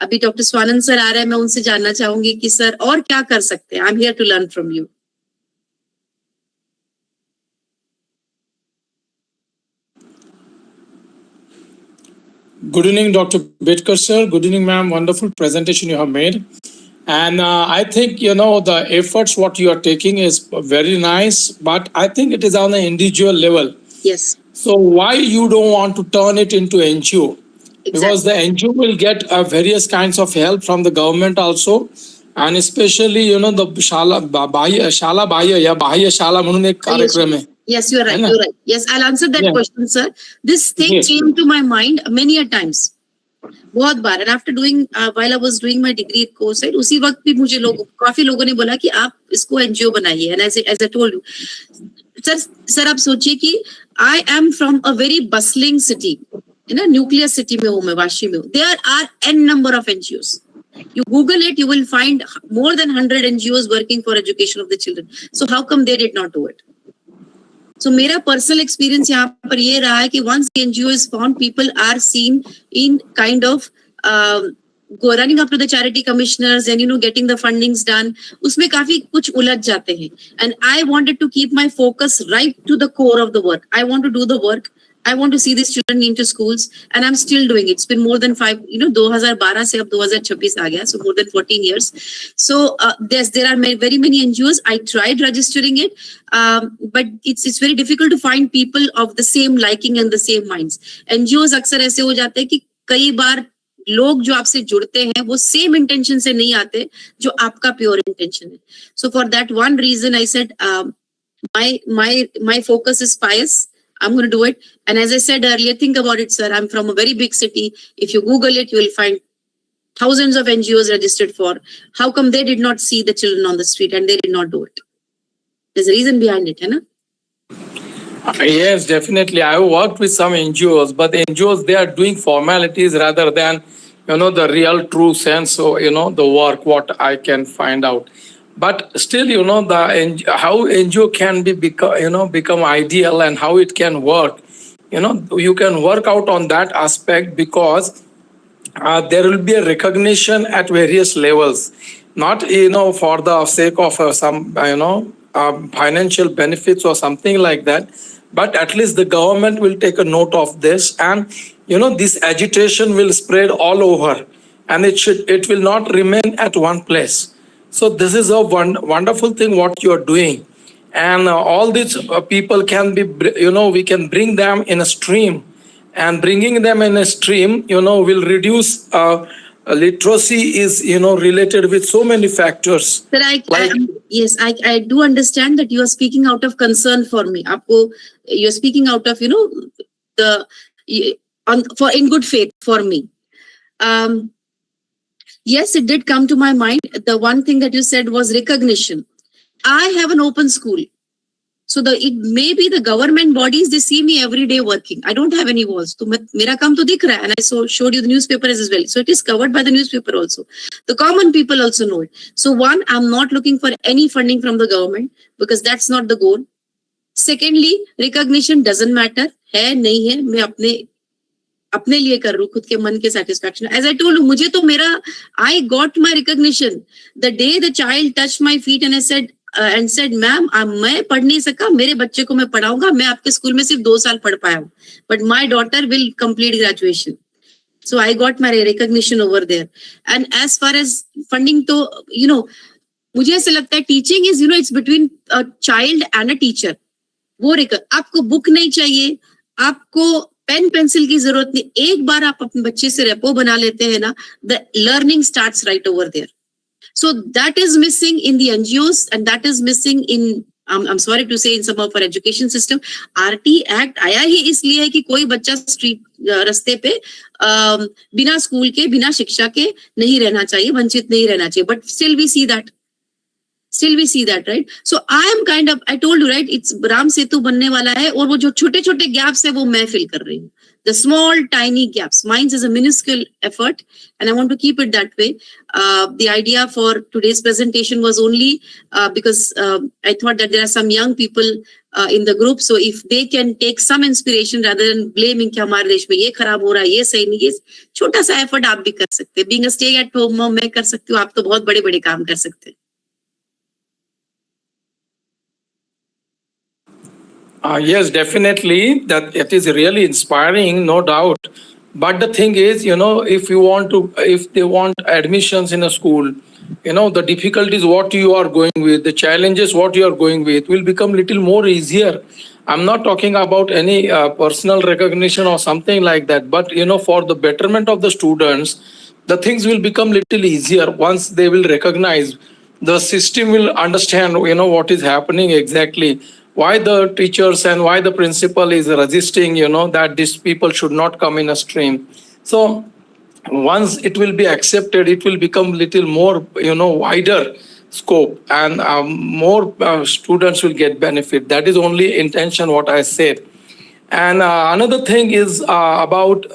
अभी डॉक्टर स्वानंद सर आ रहे हैं, मैं उनसे जानना चाहूंगी कि सर और क्या कर सकते हैं. I am here to learn from you. Good evening, Dr. BETKAR, sir. Good evening, ma'am. Wonderful presentation you have made. And I think, the efforts what you are taking is very nice, but I think it is on an individual level. Yes. So why you don't want to turn it into NGO? Exactly. Because the NGO will get various kinds of help from the government also. And especially, the Shala Bahya ya Bahya Shala म्हणून एक कार्यक्रम है. Yes, you're right. You're right. Yes, I'll answer that question, sir. This thing came to my mind many a times. बहुत बार. And after doing, while I was doing my degree course, उसी वक्त भी मुझे काफी लोगों ने बोला कि आप इसको NGO बनाइए. And as I told you, sir, आप सोचिए कि I am from a very bustling city, nuclear city में हूँ मैं, वाशी में हूँ. There are n number of NGOs. You Google it, you will find more than 100 NGOs working for education of the children. So how come they did not do it? So मेरा personal experience यहाँ पर ये रहा है कि once the NGO is formed, people are seen in kind of running up to the charity commissioners and getting the fundings done. उसमें काफी कुछ उलझ जाते हैं. And I wanted to keep my focus right to the core of the work. I want to do the work. I want to see these children into schools, and I'm still doing it. It's been more than 2012 से अब 2026 आ गया, so more than 14 years. So there are very many NGOs. I tried registering it, but it's very difficult to find people of the same liking and the same minds. NGOs अक्सर ऐसे हो जाते हैं कि कई बार लोग जो आपसे जुड़ते हैं वो सेम इंटेंशन से नहीं आते जो आपका प्योर इंटेंशन है. So for that one reason I said my focus is pious. I'm going to do it. And as I said earlier, think about it, sir. I'm from a very big city. If you Google it, you will find thousands of NGOs registered for. How come they did not see the children on the street and they did not do it? There's a reason behind it, है ना? Yes, definitely. I worked with some NGOs, but the NGOs, they are doing formalities rather than, the real true sense of, the work, what I can find out. But still, how NGO can become ideal and how it can work. You can work out on that aspect because there will be a recognition at various levels, not for the sake of some financial benefits or something like that. But at least the government will take a note of this, and this agitation will spread all over, and it will not remain at one place. So this is a wonderful thing what you are doing, and all these people can be, we can bring them in a stream, and bringing them in a stream, will reduce literacy is, related with so many factors. Sir, yes, I do understand that you are speaking out of concern for me. You're speaking out of, in good faith for me. Yes, it did come to my mind. The one thing that you said was recognition. I have an open school. So it may be the government bodies, they see me every day working. I don't have any walls. So mera kaam to dikh raha hai, and I showed you the newspaper as well. So it is covered by the newspaper also. The common people also know it. So one, I'm not looking for any funding from the government because that's not the goal. Secondly, recognition doesn't matter. है नहीं है, मैं अपने लिए कर रहा हूँ, खुद के मन के satisfaction. As I told you, मुझे तो मेरा, I got my recognition the day the child touched my feet and I said, ma'am मैं पढ़ नहीं सका, मेरे बच्चे को मैं पढ़ाऊंगा, मैं आपके स्कूल में सिर्फ 2 साल पढ़ पाया हूँ, but my daughter will complete graduation. So I got my recognition over there. And as far as funding, तो मुझे ऐसा लगता है teaching is, it's between a child and a teacher. वो आपको बुक नहीं चाहिए, आपको पेन पेंसिल की जरूरत नहीं, एक बार आप अपने बच्चे से रेपो बना लेते हैं ना, the learning starts right over there. So that is missing in the NGOs and that is missing in, I'm sorry to say, in some of our education system. RT Act आया ही इसलिए है कि कोई बच्चा स्ट्रीट रास्ते पे बिना school के, बिना शिक्षा के नहीं रहना चाहिए, वंचित नहीं रहना चाहिए. But still we see that. Still we see that, right? So I am kind of, I told you, right, it's Ram Setu बनने वाला है और वो जो छोटे छोटे gaps है वो मैं fill कर रही हूँ. The small tiny gaps. Mine is a minuscule effort and I want to keep it that way. The idea for today's presentation was only because I thought that there are some young people in the group. So if they can take some inspiration rather than blaming कि हमारे देश में ये खराब हो रहा है, ये सही नहीं, ये छोटा सा effort आप भी कर सकते हैं. Being a stay at home mom मैं कर सकती हूँ, आप तो बहुत बड़े बड़े काम कर सकते हैं. Yes, definitely. That it is really inspiring, no doubt. But the thing is, if they want admissions in a school, the difficulties what you are going with, the challenges what you are going with will become little more easier. I'm not talking about any personal recognition or something like that, but for the betterment of the students, the things will become little easier once they will recognize. The system will understand, what is happening exactly. Why the teachers and why the principal is resisting, that these people should not come in a stream. So once it will be accepted, it will become little more, wider scope and more students will get benefit. That is only intention what I said. And another thing is about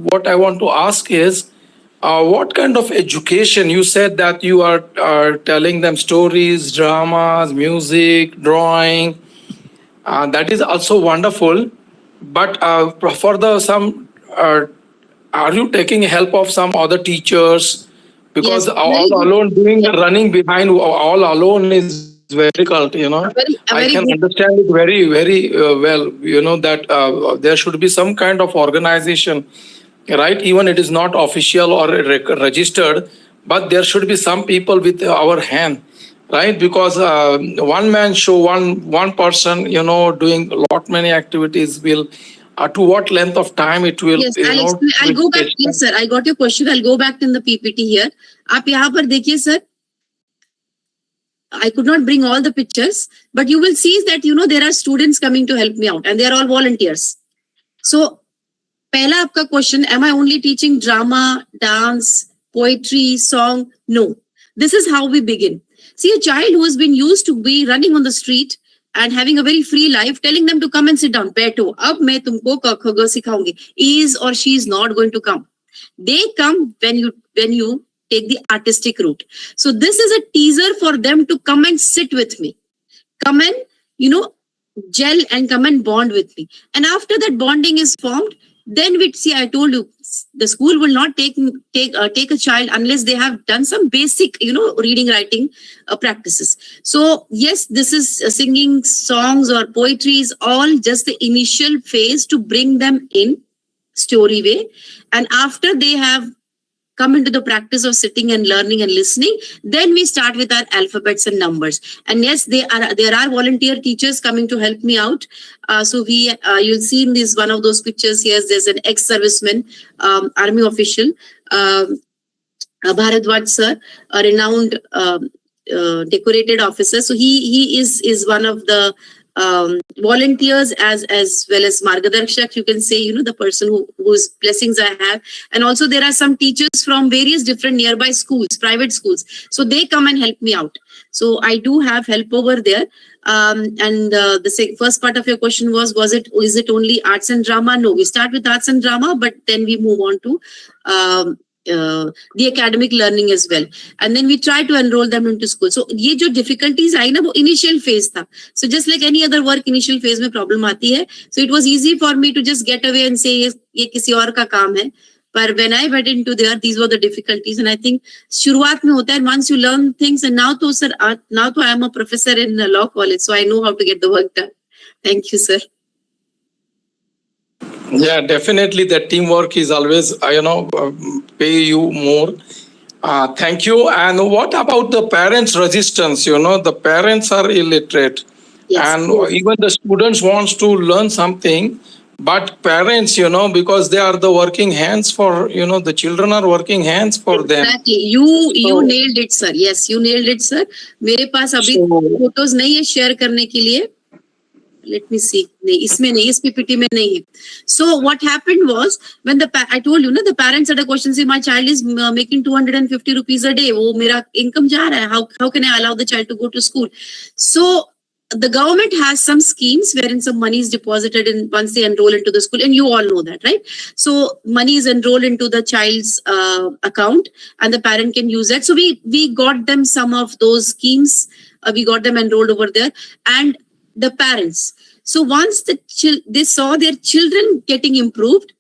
what I want to ask is, what kind of education? You said that you are telling them stories, dramas, music, drawing. That is also wonderful. But for are you taking help of some other teachers? Because Yes, all alone running behind all alone is very difficult. I can understand it very, very well. That there should be some kind of organization. Right, even it is not official or registered, but there should be some people with our hand, right? Because one man show, one person, doing lot many activities will, to what length of time it will? Yes, I'll go back. Yes, sir. I got your question. I'll go back in the PPT here. आप यहाँ पर देखिए, sir. I could not bring all the pictures, but you will see that there are students coming to help me out, and they are all volunteers. So. पहला आपका question, am I only teaching drama, dance, poetry, song? No. This is how we begin. See, a child who has been used to be running on the street and having a very free life, telling them to come and sit down, बैठो, अब मैं तुमको क ख ग सिखाऊंगी, is or she is not going to come. They come when you take the artistic route. So this is a teaser for them to come and sit with me. Come and, gel and come and bond with me. And after that bonding is formed, then I told you, the school will not take a child unless they have done some basic, reading, writing practices. So yes, this is singing songs or poetry is all just the initial phase to bring them in story way. And after they have come into the practice of sitting and learning and listening, then we start with our alphabets and numbers. And yes, there are volunteer teachers coming to help me out. So you'll see in this one of those pictures here, there's an ex-serviceman, army official, Bharadwaj sir, a renowned decorated officer. So he is one of the volunteers as well as Margadarshak, you can say, the person whose blessings I have. And also there are some teachers from various different nearby schools, private schools. So they come and help me out. So I do have help over there. And the first part of your question is it only arts and drama? No, we start with arts and drama, but then we move on to the academic learning as well, and then we try to enroll them into school. So ये जो difficulties आई ना वो initial phase था. So just like any other work, initial phase में problem आती है. So it was easy for me to just get away and say ये किसी और का काम है. But when I went into there, these were the difficulties, and I think शुरुआत में होता है. Once you learn things, and now I am a professor in a law college, so I know how to get the work done. Thank you, sir. Yeah, definitely. That teamwork is always, pay you more. Thank you. And what about the parents' resistance? The parents are illiterate, Yes, and yes. even the students wants to learn something, but parents, because they are the working hands for, the children are working hands for them. Exactly. You nailed it, sir. Yes, you nailed it, sir. मेरे पास अभी photos नहीं है share करने के लिए. Let me see. नहीं, इसमें नहीं, इस PPT में नहीं है. So what happened was when I told you, the parents had a question. Say, my child is making 250 rupees a day. वो मेरा income जा रहा है. How can I allow the child to go to school? So the government has some schemes wherein some money is deposited in once they enroll into the school, and you all know that, right? So money is enrolled into the child's account, and the parent can use that. So we got them some of those schemes. We got them enrolled over there, and the parents. So once they saw their children getting improved,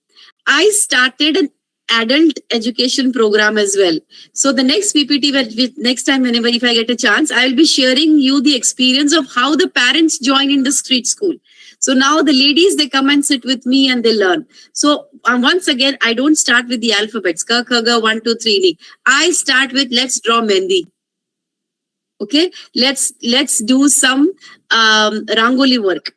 I started an adult education program as well. So the next PPT, next time, whenever if I get a chance, I will be sharing you the experience of how the parents join in the street school. So now the ladies, they come and sit with me and they learn. So once again, I don't start with the alphabets, ka, kha, ga, 1, 2, 3. Ni. I start with let's draw Mendi. Okay, let's do some rangoli work.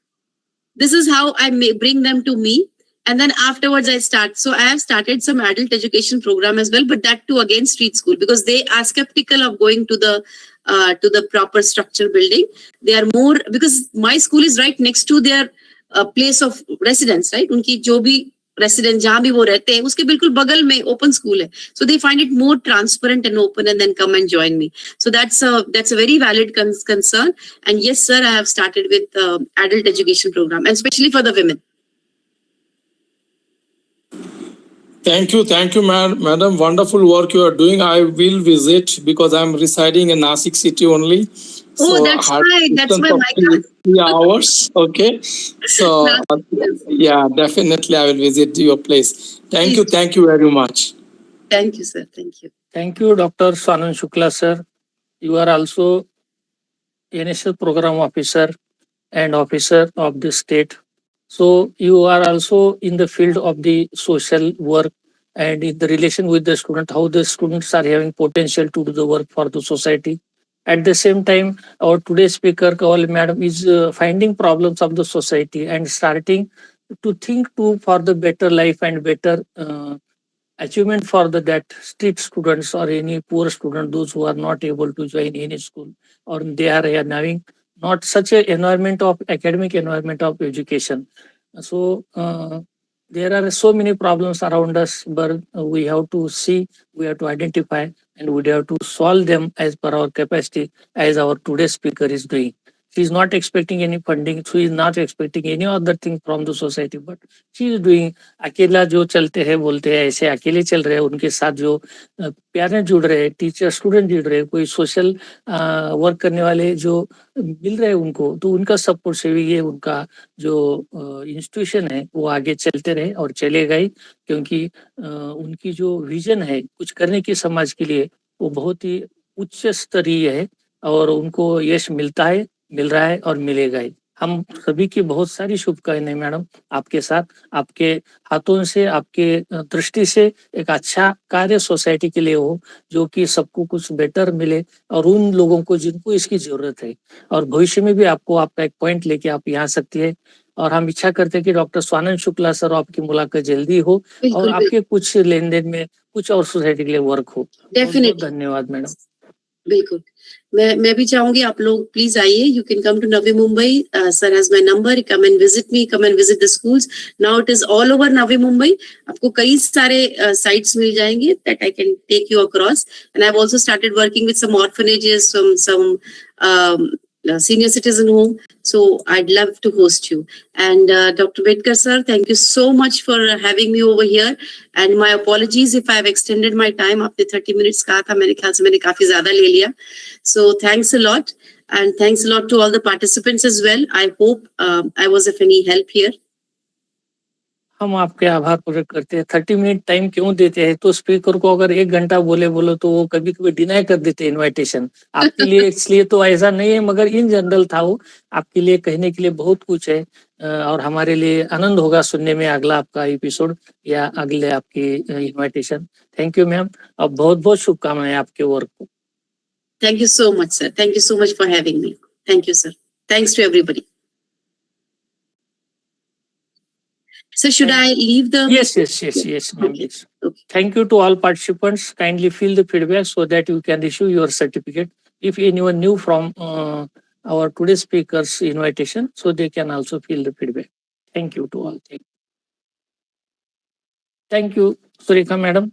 This is how I may bring them to me, and then afterwards I start. So I have started some adult education program as well, but that too again street school, because they are skeptical of going to the proper structure building. They are more, because my school is right next to their place of residence, right? उनकी जो भी resident जहाँ भी वो रहते हैं उसके बिल्कुल बगल में open school है. So they find it more transparent and open, and then come and join me. So that's a very valid concern. And yes, sir, I have started with adult education program, and especially for the women. Thank you, madam. Wonderful work you are doing. I will visit because I'm residing in Nashik city only. Oh, that's right. That's why my 3 hours. Okay. So yeah, definitely I will visit your place. Thank you very much. Thank you, sir. Thank you. Thank you, Dr. Sanand Shukla, sir. You are also NSL program officer and officer of the state. So you are also in the field of the social work and in the relation with the student, how the students are having potential to do the work for the society. At the same time, our today's speaker, Kaval madam, is finding problems of the society and starting to think for the better life and better achievement for that street students or any poor student, those who are not able to join any school, or they are having not such an environment of academic environment of education. So there are so many problems around us, but we have to see, we have to identify, and we have to solve them as per our capacity, as our today's speaker is doing. She is not expecting any funding. She is not expecting any other thing from the society, but she is doing. अकेला जो चलते हैं बोलते हैं ऐसे अकेले चल रहे हैं, उनके साथ जो पेरेंट्स जुड़ रहे हैं, टीचर स्टूडेंट जुड़ रहे हैं, कोई सोशल वर्क करने वाले जो मिल रहे हैं उनको, तो उनका सपोर्ट से भी ये उनका जो इंस्टीट्यूशन है वो आगे चलते रहे और चलेगा ही, क्योंकि उनकी जो विजन है कुछ करने की समाज के लिए वो बहुत ही उच्च स्तरीय है और उनको यश मिलता है, मिल रहा है और मिलेगा ही. हम सभी की बहुत सारी शुभकामनाएं मैडम, आपके साथ, आपके हाथों से, आपके दृष्टि से एक अच्छा कार्य सोसाइटी के लिए हो, जो कि सबको कुछ बेटर मिले और उन लोगों को जिनको इसकी जरूरत है। और भविष्य में भी आपको आपका एक पॉइंट लेके आप यहाँ आ सकती है। और हम इच्छा करते हैं कि डॉक्टर स्वानंद शुक्ला सर आपकी मुलाकात जल्दी हो और बिल्कुल आपके कुछ लेन देन में कुछ और सोसाइटी के लिए वर्क हो। डेफिनेटली, धन्यवाद मैडम। बिल्कुल। मैं भी चाहूंगी आप लोग प्लीज आइए, you can come to Navi Mumbai, sir has my number, come and visit me, come and visit the schools. Now it is all over Navi Mumbai, आपको कई सारे साइट्स मिल जाएंगे that I can take you across. And I have also started working with some orphanages, some senior citizen home, so I'd love to host you. And Dr. Betkar sir, thank you so much for having me over here, and my apologies if I've extended my time. आपने 30 minutes कहा था, मेरे ख्याल से मैंने काफी ज्यादा ले लिया, so thanks a lot, and thanks a lot to all the participants as well. I hope I was of any help here. हम आपके आभार पूर्वक करते हैं। 30 मिनट टाइम क्यों देते हैं, तो स्पीकर को अगर 1 घंटा बोलो तो वो कभी कभी डिनाई कर देते हैं इनविटेशन आपके लिए। इसलिए तो ऐसा नहीं है, मगर इन जनरल था वो, आपके लिए कहने के लिए बहुत कुछ है। और हमारे लिए आनंद होगा सुनने में अगला आपका एपिसोड या अगले आपकी इनविटेशन। थैंक यू मैम, और बहुत बहुत शुभकामनाएं आपके वर्क को। Thank you so much sir, thank you so much for having me. Thank you sir, thanks to everybody. So should I leave the? Yes, ma'am. Okay. Yes. Okay. Thank you to all participants. Kindly fill the feedback so that you can issue your certificate. If anyone new from our today's speakers invitation, so they can also fill the feedback. Thank you to all. Thank you, Surika madam.